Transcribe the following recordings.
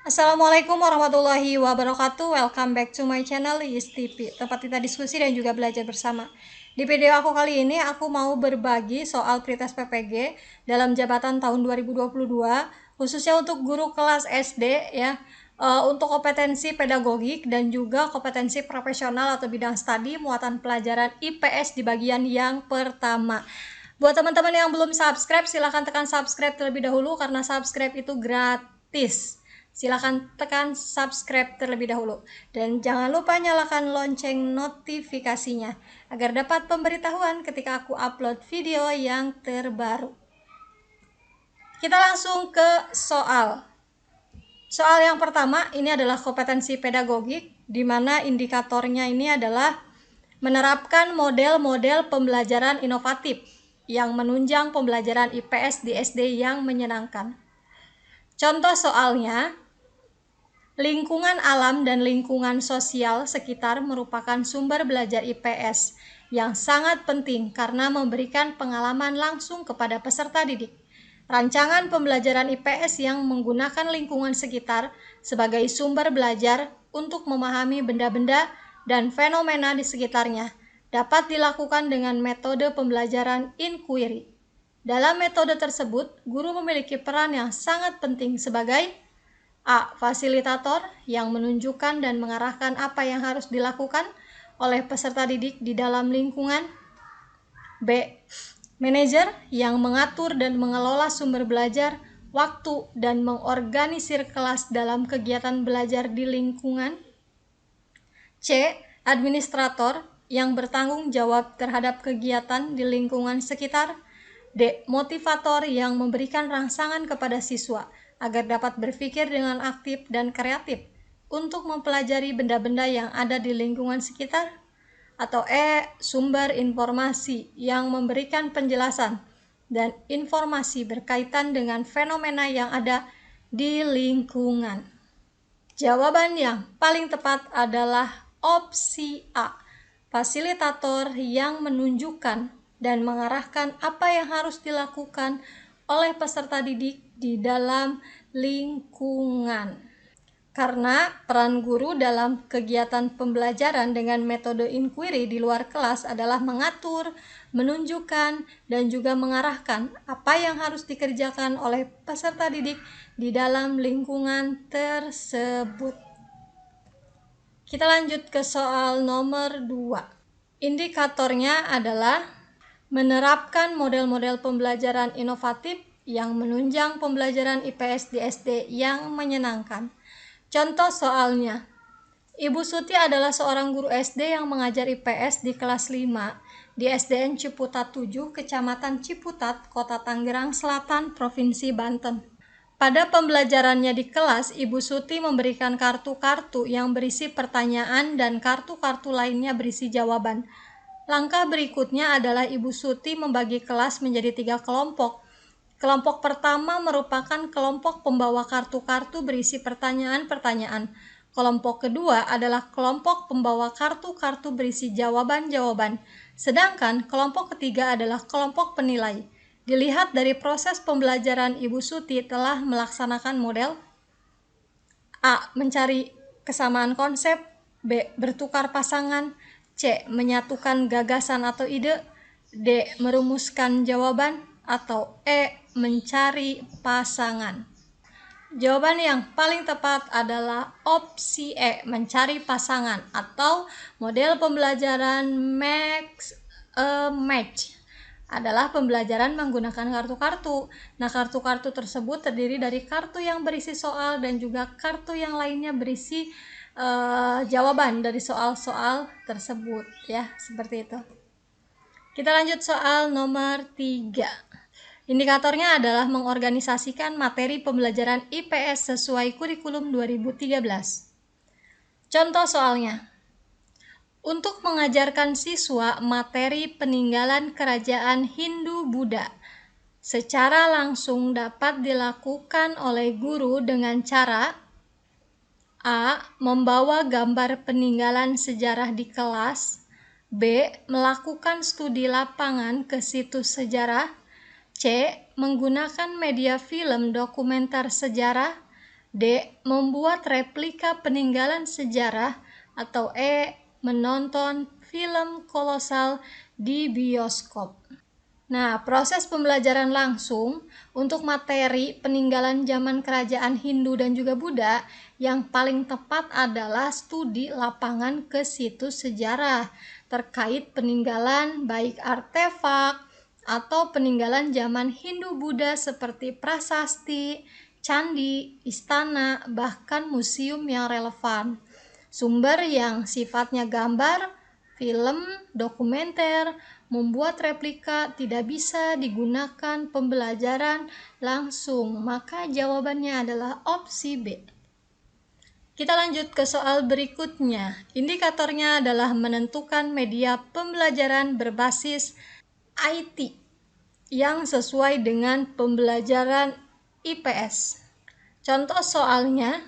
Assalamualaikum warahmatullahi wabarakatuh. Welcome back to my channel Is TV, tempat kita diskusi dan juga belajar bersama. Di video aku kali ini aku mau berbagi soal pretest PPG dalam jabatan tahun 2022, khususnya untuk guru kelas SD ya. Untuk kompetensi pedagogik dan juga kompetensi profesional atau bidang studi muatan pelajaran IPS di bagian yang pertama. Buat teman-teman yang belum subscribe, silahkan tekan subscribe terlebih dahulu karena subscribe itu gratis. Silahkan tekan subscribe terlebih dahulu. Dan jangan lupa nyalakan lonceng notifikasinya agar dapat pemberitahuan ketika aku upload video yang terbaru. Kita langsung ke soal. Soal yang pertama ini adalah kompetensi pedagogik, di mana indikatornya ini adalah menerapkan model-model pembelajaran inovatif yang menunjang pembelajaran IPS di SD yang menyenangkan. Contoh soalnya, lingkungan alam dan lingkungan sosial sekitar merupakan sumber belajar IPS yang sangat penting karena memberikan pengalaman langsung kepada peserta didik. Rancangan pembelajaran IPS yang menggunakan lingkungan sekitar sebagai sumber belajar untuk memahami benda-benda dan fenomena di sekitarnya dapat dilakukan dengan metode pembelajaran inquiry. Dalam metode tersebut, guru memiliki peran yang sangat penting sebagai A. Fasilitator yang menunjukkan dan mengarahkan apa yang harus dilakukan oleh peserta didik di dalam lingkungan. B. Manajer yang mengatur dan mengelola sumber belajar, waktu, dan mengorganisir kelas dalam kegiatan belajar di lingkungan. C. Administrator yang bertanggung jawab terhadap kegiatan di lingkungan sekitar. D. Motivator yang memberikan rangsangan kepada siswa agar dapat berpikir dengan aktif dan kreatif untuk mempelajari benda-benda yang ada di lingkungan sekitar. Atau E. Sumber informasi yang memberikan penjelasan dan informasi berkaitan dengan fenomena yang ada di lingkungan. Jawaban yang paling tepat adalah opsi A. Fasilitator yang menunjukkan dan mengarahkan apa yang harus dilakukan oleh peserta didik di dalam lingkungan. Karena peran guru dalam kegiatan pembelajaran dengan metode inquiry di luar kelas adalah mengatur, menunjukkan, dan juga mengarahkan apa yang harus dikerjakan oleh peserta didik di dalam lingkungan tersebut. Kita lanjut ke soal nomor 2. Indikatornya adalah menerapkan model-model pembelajaran inovatif yang menunjang pembelajaran IPS di SD yang menyenangkan. Contoh soalnya, Ibu Suti adalah seorang guru SD yang mengajar IPS di kelas 5 di SDN Ciputat 7, Kecamatan Ciputat, Kota Tangerang Selatan, Provinsi Banten. Pada pembelajarannya di kelas, Ibu Suti memberikan kartu-kartu yang berisi pertanyaan dan kartu-kartu lainnya berisi jawaban. Langkah berikutnya adalah Ibu Suti membagi kelas menjadi 3 kelompok. Kelompok pertama merupakan kelompok pembawa kartu-kartu berisi pertanyaan-pertanyaan. Kelompok kedua adalah kelompok pembawa kartu-kartu berisi jawaban-jawaban. Sedangkan kelompok ketiga adalah kelompok penilai. Dilihat dari proses pembelajaran, Ibu Suti telah melaksanakan model A. Mencari kesamaan konsep, B. Bertukar pasangan, C. Menyatukan gagasan atau ide, D. Merumuskan jawaban, atau E. Mencari pasangan. Jawaban yang paling tepat adalah opsi E. Mencari pasangan atau model pembelajaran mix match adalah pembelajaran menggunakan kartu-kartu. Nah, kartu-kartu tersebut terdiri dari kartu yang berisi soal dan juga kartu yang lainnya berisi jawaban dari soal-soal tersebut ya, seperti itu. Kita lanjut soal nomor 3. Indikatornya adalah mengorganisasikan materi pembelajaran IPS sesuai kurikulum 2013. Contoh soalnya, untuk mengajarkan siswa materi peninggalan kerajaan Hindu-Buddha secara langsung dapat dilakukan oleh guru dengan cara A. Membawa gambar peninggalan sejarah di kelas, B. Melakukan studi lapangan ke situs sejarah, C. Menggunakan media film dokumenter sejarah, D. Membuat replika peninggalan sejarah. Atau E. Menonton film kolosal di bioskop. Nah, proses pembelajaran langsung untuk materi peninggalan zaman kerajaan Hindu dan juga Buddha yang paling tepat adalah studi lapangan ke situs sejarah terkait peninggalan baik artefak atau peninggalan zaman Hindu-Buddha seperti prasasti, candi, istana, bahkan museum yang relevan. Sumber yang sifatnya gambar, film, dokumenter, membuat replika tidak bisa digunakan pembelajaran langsung, maka jawabannya adalah opsi B. Kita lanjut ke soal berikutnya. Indikatornya adalah menentukan media pembelajaran berbasis IT yang sesuai dengan pembelajaran IPS. Contoh soalnya,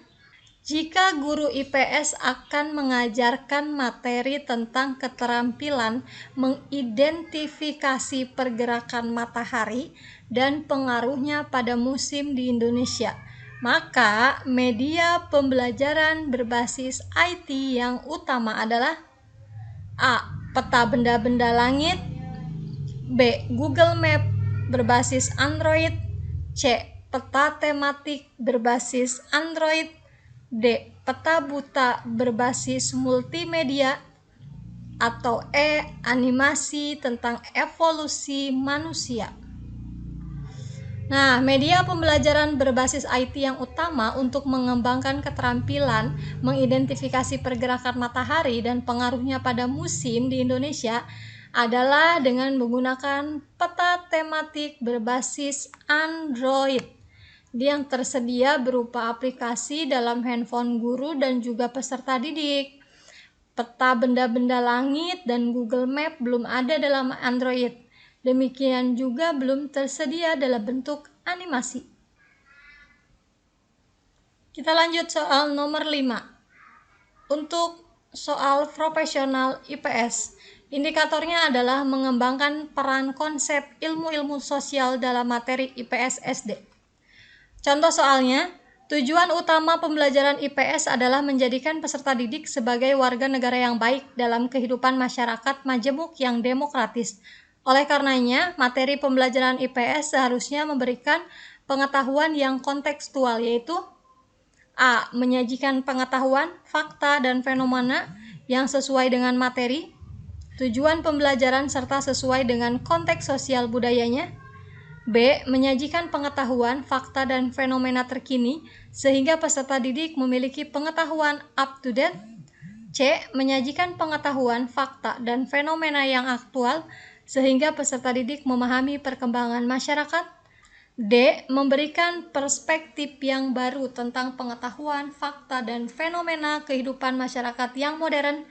jika guru IPS akan mengajarkan materi tentang keterampilan mengidentifikasi pergerakan matahari dan pengaruhnya pada musim di Indonesia, maka media pembelajaran berbasis IT yang utama adalah A. Peta benda-benda langit, B. Google Map berbasis Android, C. Peta tematik berbasis Android, D. Peta buta berbasis multimedia, atau E. Animasi tentang evolusi manusia. Nah, media pembelajaran berbasis IT yang utama untuk mengembangkan keterampilan mengidentifikasi pergerakan matahari dan pengaruhnya pada musim di Indonesia adalah dengan menggunakan peta tematik berbasis Android yang tersedia berupa aplikasi dalam handphone guru dan juga peserta didik. Peta benda-benda langit dan Google Map belum ada dalam Android. Demikian juga belum tersedia dalam bentuk animasi. Kita lanjut soal nomor 5. Untuk soal profesional IPS, indikatornya adalah mengembangkan peran konsep ilmu-ilmu sosial dalam materi IPS SD. Contoh soalnya, tujuan utama pembelajaran IPS adalah menjadikan peserta didik sebagai warga negara yang baik dalam kehidupan masyarakat majemuk yang demokratis. Oleh karenanya, materi pembelajaran IPS seharusnya memberikan pengetahuan yang kontekstual, yaitu A. Menyajikan pengetahuan, fakta, dan fenomena yang sesuai dengan materi, tujuan pembelajaran serta sesuai dengan konteks sosial budayanya. B. Menyajikan pengetahuan, fakta, dan fenomena terkini sehingga peserta didik memiliki pengetahuan up to date. C. Menyajikan pengetahuan, fakta, dan fenomena yang aktual sehingga peserta didik memahami perkembangan masyarakat. D. Memberikan perspektif yang baru tentang pengetahuan, fakta, dan fenomena kehidupan masyarakat yang modern.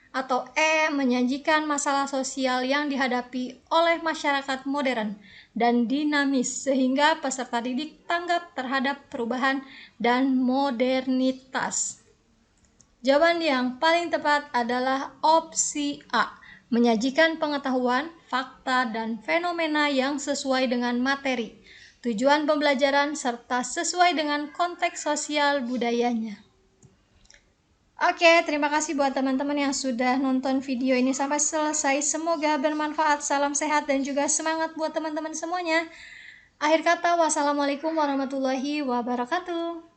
Atau E. Menyajikan masalah sosial yang dihadapi oleh masyarakat modern dan dinamis sehingga peserta didik tanggap terhadap perubahan dan modernitas. Jawaban yang paling tepat adalah opsi A. Menyajikan pengetahuan, fakta, dan fenomena yang sesuai dengan materi, tujuan pembelajaran, serta sesuai dengan konteks sosial budayanya. Oke, terima kasih buat teman-teman yang sudah nonton video ini sampai selesai. Semoga bermanfaat. Salam sehat dan juga semangat buat teman-teman semuanya. Akhir kata, wassalamualaikum warahmatullahi wabarakatuh.